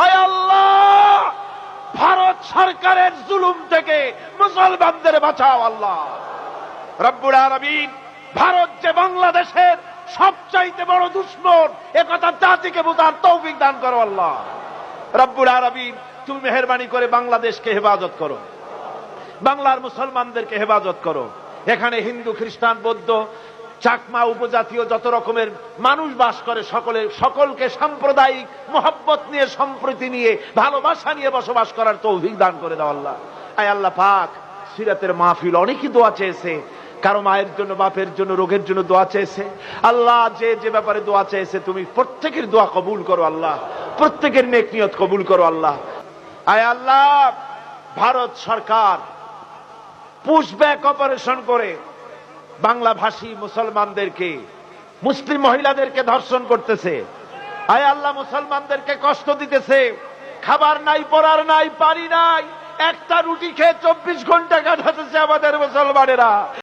আয় আল্লাহ, ভারত সরকারের জুলুম থেকে মুসলমানদের বাঁচাও আল্লাহ রব্বুল আলামিন। ভারত যে বাংলাদেশের সবচাইতে বড় দুশমন, একথা জাতিকে বোঝার তৌফিক দান করো আল্লাহ রব্বুল আলামিন। তুমি মেহেরবানি করে বাংলাদেশকে হেফাজত করো, বাংলার মুসলমানদেরকে হেফাজত করো। এখানে হিন্দু, খ্রিস্টান, বৌদ্ধ, চাকমা, উপজাতীয় যত রকমের মানুষ বাস করে, সকলকে সাম্প্রদায়িক মহব্বত নিয়ে, সম্প্রীতি নিয়ে, ভালোবাসা নিয়ে বসবাস করার তৌফিক দান করে দাও আল্লাহ। আয় আল্লাহ পাক, সিরাতের মাহফিল অনেকেই দোয়া চেয়েছে, কারো মায়ের জন্য, বাপের জন্য, রোগের জন্য দোয়া চেয়েছে। আল্লাহ যে যে ব্যাপারে দোয়া চেয়েছে তুমি প্রত্যেকের দোয়া কবুল করো আল্লাহ, প্রত্যেকের নেক নিয়ত কবুল করো আল্লাহ। আয় আল্লাহ, ভারত সরকার পুশব্যাক অপারেশন করে বাংলাভাষী মুসলমানদেরকে, মুসলিম মহিলাদেরকে ধর্ষণ করতেছে। আয় আল্লাহ, মুসলমানদেরকে কষ্ট দিতেছে। খাবার নাই, পরার নাই, পানি নাই, একটা রুটি খেয়ে 24 ঘন্টা কাটাতেছে আমাদের মুসলমানেরা।